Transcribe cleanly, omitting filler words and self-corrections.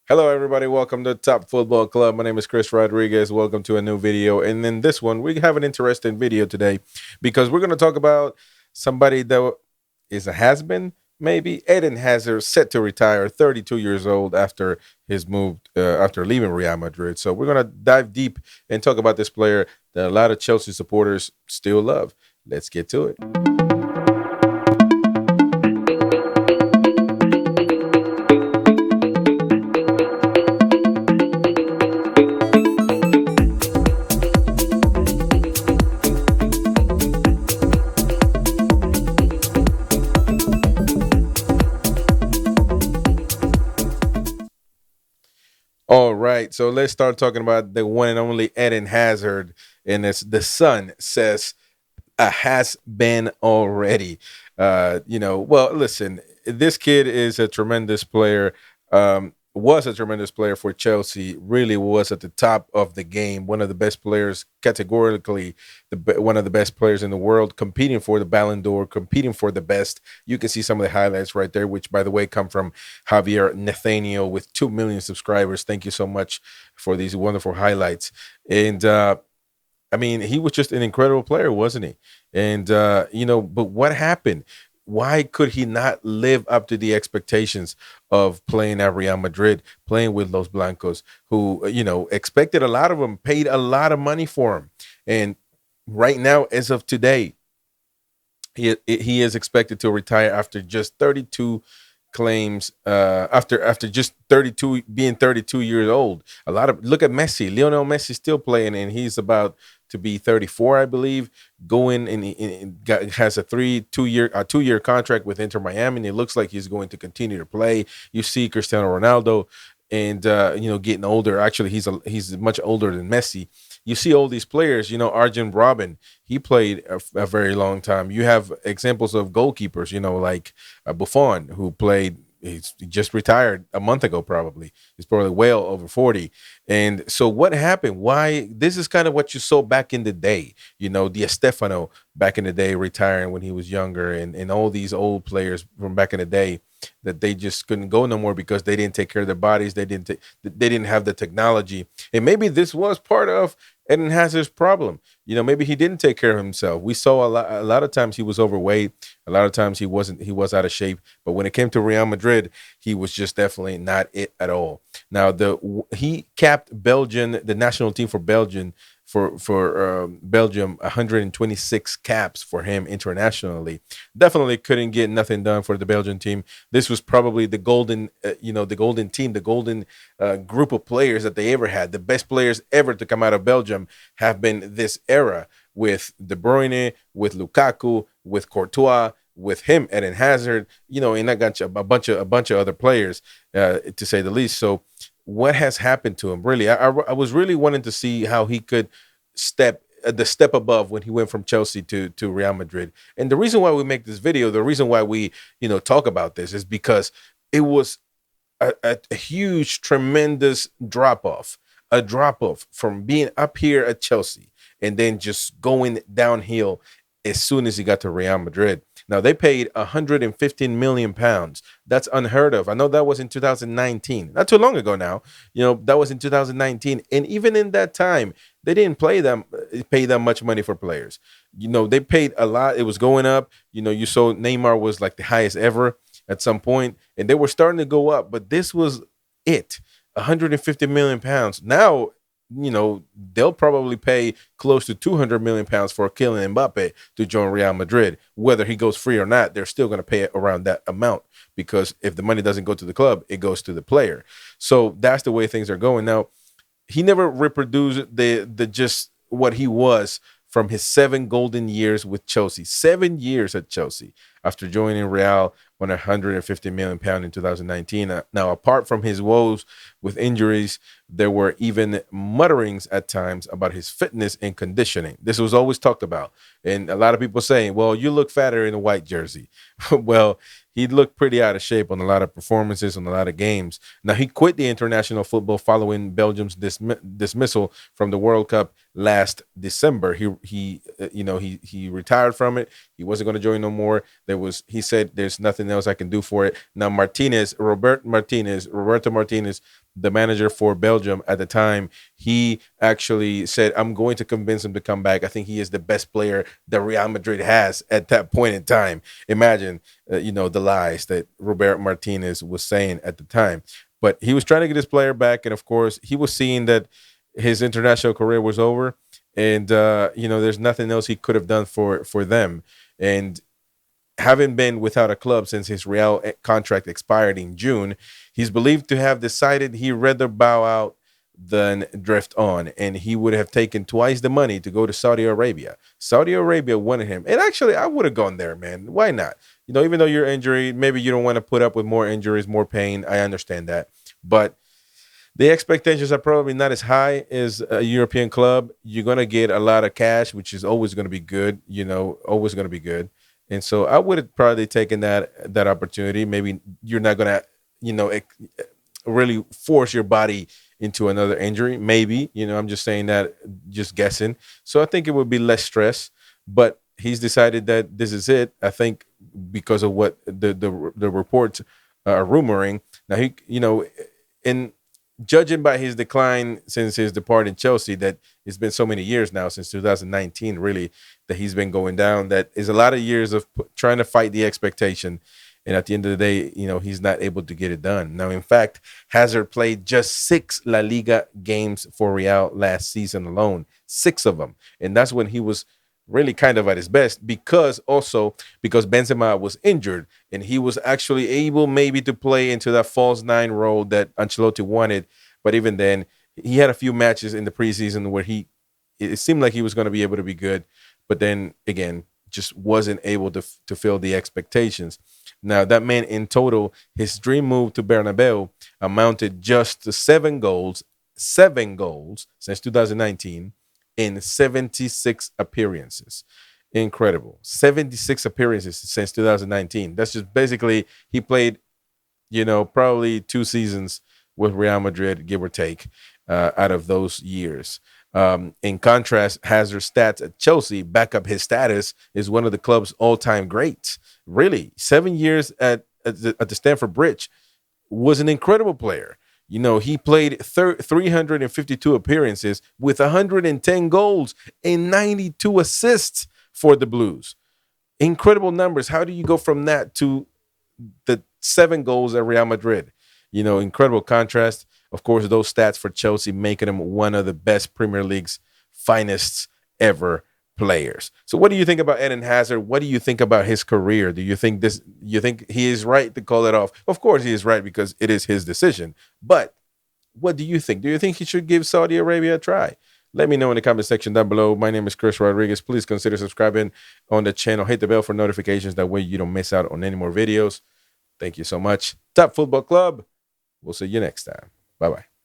Hello, everybody. Welcome to Top Football Club. My name is Chris Rodriguez. Welcome to a new video. And in this one, we have an interesting video today because we're going to talk about somebody that is a has-been, maybe. Eden Hazard, set to retire, 32 years old after his move, after leaving Real Madrid. So we're going to dive deep and talk about this player that a lot of Chelsea supporters still love. Let's get to it. All right, so let's start talking about the one and only Eden Hazard, and it's the Sun says has been already. Well, listen, this kid is a tremendous player. Was a tremendous player for Chelsea. Really was at the top of the game. One of the best players, categorically, one of the best players in the world, competing for the Ballon d'Or, competing for the best. You can see some of the highlights right there, which, by the way, come from Javier Nathaniel with 2 million subscribers. Thank you so much for these wonderful highlights. And I mean, he was just an incredible player, wasn't he? And but what happened? Why could he not live up to the expectations of playing at Real Madrid, playing with Los Blancos, who expected a lot of them, paid a lot of money for him, and right now, as of today, he is expected to retire after just 32 claims after just 32 being 32 years old. A lot of look at Messi. Lionel Messi still playing, and he's about to be 34, I believe, going has a 2-year contract with Inter Miami, and it looks like he's going to continue to play. You see Cristiano Ronaldo, and getting older. Actually, he's much older than Messi. You see all these players. Arjen Robben, he played a very long time. You have examples of goalkeepers, like Buffon, who played. He just retired a month ago, probably. He's probably well over 40. And so what happened? Why? This is kind of what you saw back in the day. Di Stefano back in the day retiring when he was younger, and all these old players from back in the day that they just couldn't go no more because they didn't take care of their bodies. They didn't have the technology. And maybe this was part of Eden Hazard's problem. Maybe he didn't take care of himself. We saw a lot of times he was overweight. A lot of times he was out of shape. But when it came to Real Madrid, he was just definitely not it at all. Now he capped Belgian, the national team for Belgium, for Belgium, 126 caps for him internationally. Definitely couldn't get nothing done for the Belgian team. This was probably the golden, the golden team, the golden group of players that they ever had. The best players ever to come out of Belgium have been this era with De Bruyne, with Lukaku, with Courtois, with him, Eden Hazard, and I got a bunch of other players, to say the least. So what has happened to him? Really, I was really wanting to see how he could step above when he went from Chelsea to Real Madrid. And the reason why we make this video, the reason why we talk about this, is because it was a huge, tremendous a drop off from being up here at Chelsea and then just going downhill as soon as he got to Real Madrid. Now, they paid 115 million pounds. That's unheard of. I know that was in 2019, not too long ago now. That was in 2019. And even in that time, they didn't pay that much money for players. They paid a lot. It was going up. You saw Neymar was like the highest ever at some point, and they were starting to go up. But this was it, 150 million pounds. Now, they'll probably pay close to 200 million pounds for Kylian Mbappe to join Real Madrid. Whether he goes free or not, they're still going to pay around that amount, because if the money doesn't go to the club, it goes to the player. So that's the way things are going. Now, he never reproduced the just what he was from his 7 golden years with Chelsea. 7 years at Chelsea after joining Real on 150 million pounds in 2019. Now, apart from his woes with injuries, there were even mutterings at times about his fitness and conditioning. This was always talked about. And a lot of people saying, well, you look fatter in a white jersey. Well, he looked pretty out of shape on a lot of performances, on a lot of games. Now, he quit the international football following Belgium's dismissal from the World Cup last December. He retired from it. He wasn't going to join no more. He said, there's nothing else I can do for it. Now, Roberto Martinez, the manager for Belgium at the time, he actually said, I'm going to convince him to come back. I think he is the best player that Real Madrid has at that point in time. Imagine, the lies that Robert Martinez was saying at the time. But he was trying to get his player back. And of course, he was seeing that his international career was over. And, there's nothing else he could have done for them. And having been without a club since his Real contract expired in June, he's believed to have decided he'd rather bow out than drift on, and he would have taken twice the money to go to Saudi Arabia. Saudi Arabia wanted him, and actually, I would have gone there, man. Why not? Even though you're injured, maybe you don't want to put up with more injuries, more pain. I understand that, but the expectations are probably not as high as a European club. You're gonna get a lot of cash, which is always going to be good. Always going to be good. And so I would have probably taken that opportunity. Maybe you're not gonna, really force your body into another injury. Maybe, I'm just saying that, just guessing. So I think it would be less stress. But he's decided that this is it. I think because of what the reports are rumoring. Now in judging by his decline since his departure in Chelsea, that it's been so many years now, since 2019, really, that he's been going down. That is a lot of years of trying to fight the expectation. And at the end of the day, he's not able to get it done. Now, in fact, Hazard played just 6 La Liga games for Real last season alone, 6 of them. And that's when he was really kind of at his best, because Benzema was injured and he was actually able maybe to play into that false 9 role that Ancelotti wanted. But even then, he had a few matches in the preseason where it seemed like he was going to be able to be good, but then again, just wasn't able to fill the expectations. Now, that meant in total, his dream move to Bernabeu amounted just to 7 goals since 2019 in 76 appearances. Incredible. 76 appearances since 2019. That's just basically, he played, probably 2 seasons with Real Madrid, give or take, out of those years. In contrast, Hazard's stats at Chelsea back up his status as one of the club's all-time greats. Really, 7 years at the Stamford Bridge, was an incredible player. He played 352 appearances with 110 goals and 92 assists for the Blues. Incredible numbers. How do you go from that to the 7 goals at Real Madrid? Incredible contrast. Of course, those stats for Chelsea making him one of the best Premier League's finest ever players. So what do you think about Eden Hazard? What do you think about his career? You think he is right to call it off? Of course he is right, because it is his decision. But what do you think? Do you think he should give Saudi Arabia a try? Let me know in the comment section down below. My name is Chris Rodriguez. Please consider subscribing on the channel. Hit the bell for notifications. That way you don't miss out on any more videos. Thank you so much. Top Football Club. We'll see you next time. Bye-bye.